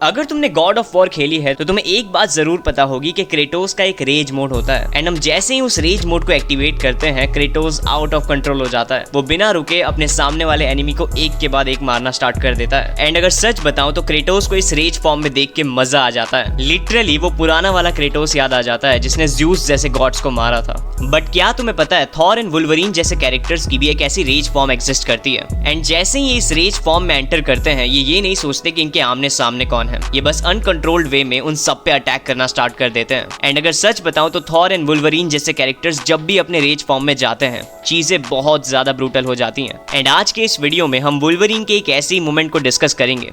अगर तुमने God of war खेली है तो तुम्हें एक बात जरूर पता होगी कि क्रेटोस का एक रेज मोड होता है एंड हम जैसे ही उस रेज मोड को एक्टिवेट करते हैं क्रेटोस आउट ऑफ कंट्रोल हो जाता है। वो बिना रुके अपने सामने वाले एनिमी को एक के बाद एक मारना स्टार्ट कर देता है। एंड अगर सच बताऊं तो क्रेटोस को इस रेज फॉर्म में देख के मजा आ जाता है। लिटरली वो पुराना वाला क्रेटोस याद आ जाता है जिसने ज़्यूस जैसे गॉड्स को मारा था। बट क्या तुम्हें पता है थॉर एंड वुल्वरीन जैसे कैरेक्टर्स की भी एक ऐसी रेज फॉर्म एग्जिस्ट करती है। एंड जैसे ही ये इस रेज फॉर्म में एंटर करते हैं ये नहीं सोचते कि इनके आमने सामने कौन है, ये बस अनकंट्रोल्ड वे में उन सब पे अटैक करना स्टार्ट कर देते हैं। एंड अगर सच बताऊं तो थॉर एंड वुल्वरीन जैसे कैरेक्टर्स जब भी अपने रेज फॉर्म में जाते हैं चीजें बहुत ज्यादा ब्रूटल हो जाती हैं। एंड आज के इस वीडियो में हम वुल्वरीन के एक ऐसी मोमेंट को डिस्कस करेंगे।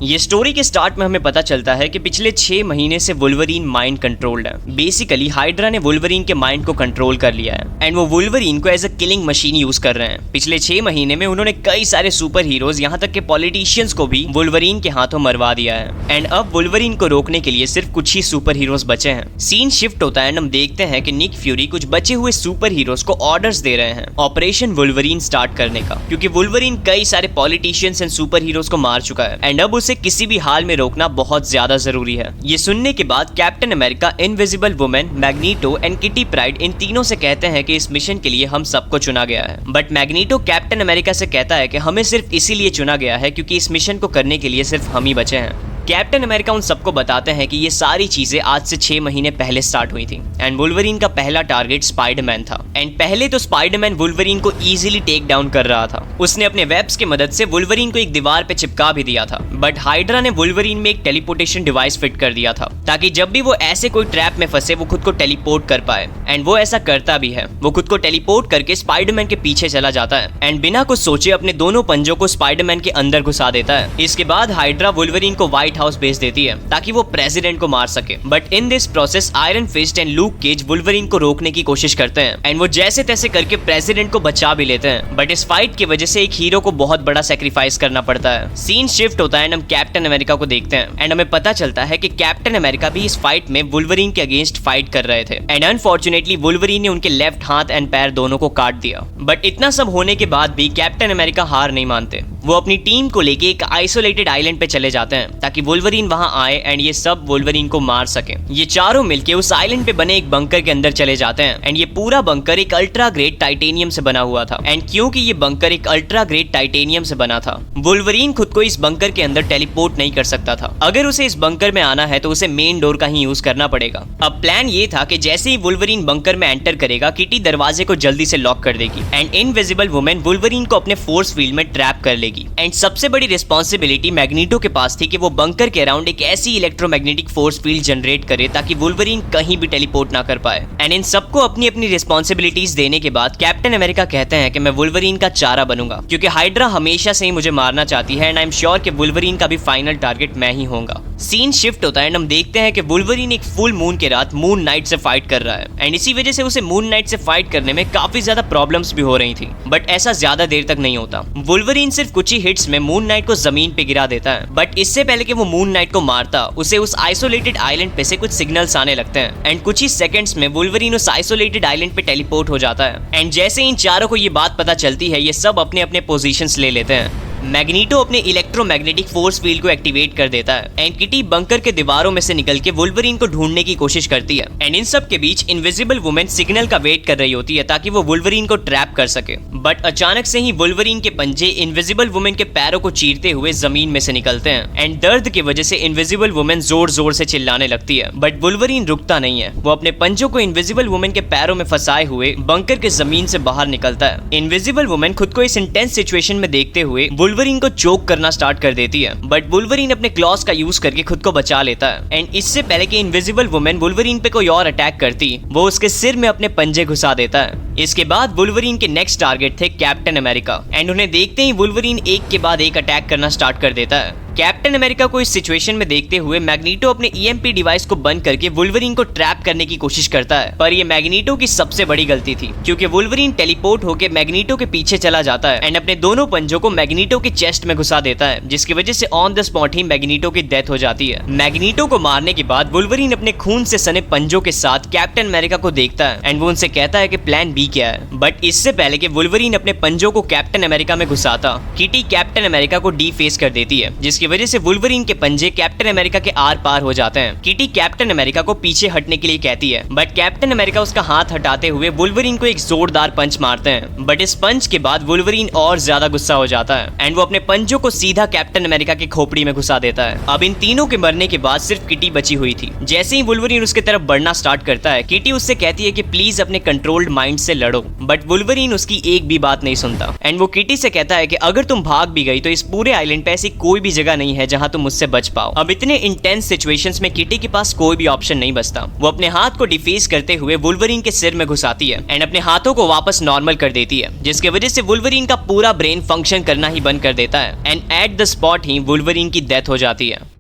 ये स्टोरी के स्टार्ट में हमें पता चलता है कि पिछले 6 महीने से वुल्वरीन माइंड कंट्रोल्ड है। बेसिकली हाइड्रा ने वुल्वरीन के माइंड को कंट्रोल कर लिया है एंड वो वुल्वरीन को as a killing machine use कर रहे हैं। पिछले 6 महीने में उन्होंने कई सारे सुपर हीरोज यहाँ तक के पॉलिटिशियंस को भी वुल्वरीन के हाथों मरवा दिया है। एंड अब वुल्वरीन को रोकने के लिए सिर्फ कुछ ही सुपर हीरोज बचे हैं। सीन शिफ्ट होता है एंड हम देखते हैं कि निक फ्यूरी कुछ बचे हुए सुपर हीरोज को ऑर्डर्स दे रहे हैं ऑपरेशन वुल्वरीन स्टार्ट करने का, क्योंकि वुल्वरीन कई सारे पॉलिटिशियंस एंड सुपर हीरोज को मार चुका है एंड अब उसे किसी भी हाल में रोकना बहुत ज्यादा जरूरी है। ये सुनने के बाद captain America, invisible women, magneto and kitty pride in तीनों से कहते हैं कि इस मिशन के लिए हम सबको चुना गया है। बट मैग्नीटो कैप्टन अमेरिका से कहता है कि हमें सिर्फ इसीलिए चुना गया है क्योंकि इस मिशन को करने के लिए सिर्फ हम ही बचे हैं। कैप्टन अमेरिका उन सबको बताते हैं कि ये सारी चीजें आज से 6 महीने पहले स्टार्ट हुई थी एंड वुल्वरीन का पहला टारगेट स्पाइडरमैन था। एंड पहले तो स्पाइडरमैन वुल्वरीन को इजीली टेक डाउन कर रहा था। उसने अपने वेब्स की मदद से वुल्वरीन को एक दीवार पे चिपका भी दिया था। बट हाइड्रा ने वुल्वरीन में एक टेलीपोर्टेशन डिवाइस फिट कर दिया था ताकि जब भी वो ऐसे कोई ट्रैप में फंसे वो खुद को टेलीपोर्ट कर पाए। एंड वो ऐसा करता भी है। वो खुद को टेलीपोर्ट करके स्पाइडरमैन के पीछे चला जाता है एंड बिना कुछ सोचे अपने दोनों पंजों को स्पाइडरमैन के अंदर घुसा देता है। इसके बाद हाइड्रा वुल्वरीन को व्हाइट हाउस भेज देती है ताकि वो प्रेसिडेंट को मार सके। But in this process Iron Fist and Luke Cage Wolverine को रोकने की कोशिश करते हैं एंड वो जैसे तैसे करके प्रेसिडेंट को बचा भी लेते हैं। बट इस फाइट की वजह से एक हीरो को बहुत बड़ा सैक्रिफाइस करना पड़ता है। सीन शिफ्ट होता है एंड हम कैप्टन अमेरिका को देखते हैं एंड हमें पता चलता है कि कैप्टन अमेरिका भी इस फाइट में वुल्वरीन के अगेंस्ट फाइट कर रहे थे एंड अनफॉर्चुनेटली वुल्वरीन ने उनके लेफ्ट हाथ एंड पैर दोनों को काट दिया। बट इतना सब होने के बाद भी कैप्टन अमेरिका हार नहीं मानते। वो अपनी टीम को लेके एक आइसोलेटेड आइलैंड पे चले जाते हैं ताकि वुल्वरीन वहां आए एंड ये सब वुल्वरीन को मार सके। ये चारों मिलके उस आइलैंड पे बने एक बंकर के अंदर चले जाते हैं एंड ये पूरा बंकर एक अल्ट्रा ग्रेड टाइटेनियम से बना हुआ था। एंड क्योंकि ये बंकर एक अल्ट्रा ग्रेड टाइटेनियम से बना था वुल्वरीन खुद को इस बंकर के अंदर टेलीपोर्ट नहीं कर सकता था। अगर उसे इस बंकर में आना है तो उसे मेन डोर का ही यूज करना पड़ेगा। अब प्लान ये था कि जैसे ही वुल्वरीन बंकर में एंटर करेगा किटी दरवाजे को जल्दी से लॉक कर देगी एंड इनविजिबल वुमेन वुल्वरीन को अपने फोर्स फील्ड में ट्रैप कर लेगी। एंड सबसे बड़ी रिस्पॉन्सिबिलिटी मैग्नीटो के पास थी कि वो बंकर के अराउंड एक ऐसी इलेक्ट्रोमैग्नेटिक फोर्स फील्ड जनरेट करे ताकि वुल्वरीन कहीं भी टेलीपोर्ट ना कर पाए। एंड इन सबको अपनी अपनी रिस्पॉन्सिबिलिटीज देने के बाद कैप्टन अमेरिका कहते हैं कि मैं वुल्वरीन का चारा बनूंगा क्योंकि हाइड्रा हमेशा से ही मुझे मारना चाहती है एंड आई एम श्योर कि वुल्वरीन का भी फाइनल टारगेट मैं ही होऊंगा। सीन शिफ्ट होता है एंड हम देखते हैं कि वुल्वरीन एक फुल मून के रात मून नाइट से फाइट कर रहा है एंड इसी वजह से उसे मून नाइट से फाइट करने में काफी ज्यादा प्रॉब्लम्स भी हो रही थी। बट ऐसा ज्यादा देर तक नहीं होता। वुल्वरीन सिर्फ कुछ ही हिट्स में मून नाइट को जमीन पे गिरा देता है। बट इससे पहले कि वो मून नाइट को मारता उसे उस आइसोलेटेड आइलैंड पे से कुछ सिग्नल्स आने लगते हैं एंड कुछ ही सेकंड्स में वुल्वरीन उस आइसोलेटेड आइलैंड पे टेलीपोर्ट हो जाता है। एंड जैसे इन चारों को ये बात पता चलती है ये सब अपने अपने पोजीशंस ले लेते हैं। मैग्नीटो अपने इलेक्ट्रोमैग्नेटिक फोर्स फील्ड को एक्टिवेट कर देता है एंड किटी बंकर के दीवारों में से निकल के वुल्वरीन को ढूंढने की कोशिश करती है। एंड इन सब के बीच इनविजिबल वुमेन सिग्नल का वेट कर रही होती है ताकि वो वुल्वरीन को ट्रैप कर सके। बट अचानक से ही वुल्वरीन के पंजे इनविजिबल वुमेन के पैरों को चीरते हुए जमीन में से निकलते हैं एंड दर्द की वजह से इनविजिबल वुमेन जोर जोर से चिल्लाने लगती है। बट वुल्वरीन रुकता नहीं है। वो अपने पंजों को इनविजिबल वुमेन के पैरों में फंसाए हुए बंकर के जमीन से बाहर निकलता है। इनविजिबल वुमेन खुद को इस इंटेंस सिचुएशन में देखते हुए वुल्वरीन को चोक करना स्टार्ट कर देती है। बट वुल्वरीन अपने क्लॉस का यूज करके खुद को बचा लेता है एंड इससे पहले कि इनविजिबल वुमेन वुल्वरीन पे कोई और अटैक करती वो उसके सिर में अपने पंजे घुसा देता है। इसके बाद वुल्वरीन के नेक्स्ट टारगेट थे कैप्टन अमेरिका एंड उन्हें देखते ही वुल्वरीन एक के बाद एक अटैक करना स्टार्ट कर देता है। कैप्टन अमेरिका को इस सिचुएशन में देखते हुए मैग्नीटो अपने ईएमपी डिवाइस को बंद करके वुल्वरीन को ट्रैप करने की कोशिश करता है। पर ये मैग्नीटो की सबसे बड़ी गलती थी क्योंकि वुल्वरीन टेलीपोर्ट होकर मैग्नीटो के पीछे चला जाता है एंड अपने दोनों पंजों को मैग्नीटो के चेस्ट में घुसा देता है जिसकी वजह से on the spot he magneto की डेथ हो जाती है। मैग्नीटो को मारने के बाद वुल्वरीन अपने खून से सने पंजों के साथ कैप्टन अमेरिका को देखता है एंड वो उनसे कहता है कि प्लान बी क्या है। बट इससे पहले कि वुल्वरीन अपने पंजों को कैप्टन अमेरिका में घुसाता किटी कैप्टन अमेरिका को डीफेस कर देती है जिसकी जिसकी वजह से वुल्वरीन के पंजे कैप्टन अमेरिका के आर पार हो जाते हैं। किटी कैप्टन अमेरिका को पीछे हटने के लिए कहती है, बट कैप्टन अमेरिका उसका हाथ हटाते हुए वुल्वरीन को एक जोरदार पंच मारते हैं। बट इस पंच के बाद वुल्वरीन और ज्यादा गुस्सा हो जाता है एंड वो अपने पंजों को सीधा कैप्टन अमेरिका की खोपड़ी में घुसा देता है। अब इन तीनों के मरने के बाद सिर्फ किटी बची हुई थी। जैसे ही वुल्वरीन उसके तरफ बढ़ना स्टार्ट करता है, किटी उससे कहती है कि प्लीज अपने कंट्रोल्ड माइंड से लड़ो, बट वुल्वरीन उसकी एक भी बात नहीं सुनता एंड वो किटी से कहता है कि अगर तुम भाग भी गई तो इस पूरे आइलैंड पे ऐसी कोई भी जगह नहीं है जहां तुम मुझसे बच पाओ। अब इतने इंटेंस सिचुएशंस में किटी के पास कोई भी ऑप्शन नहीं बचता। वो अपने हाथ को डिफेस करते हुए वुल्वरीन के सिर में घुसाती है एंड अपने हाथों को वापस नॉर्मल कर देती है, जिसकी वजह से वुल्वरीन का पूरा ब्रेन फंक्शन करना ही बंद कर देता है and at the spot he Wolverine की डेथ हो जाती है।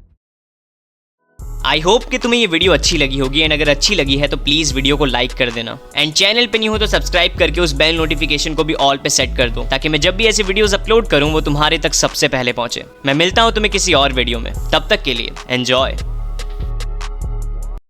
आई होप कि तुम्हें ये वीडियो अच्छी लगी होगी एंड अगर अच्छी लगी है तो प्लीज वीडियो को लाइक कर देना एंड चैनल पे नहीं हो तो सब्सक्राइब करके उस बेल नोटिफिकेशन को भी ऑल पे सेट कर दो, ताकि मैं जब भी ऐसी वीडियोस अपलोड करूं वो तुम्हारे तक सबसे पहले पहुंचे। मैं मिलता हूं तुम्हें किसी और वीडियो में, तब तक के लिए एंजॉय।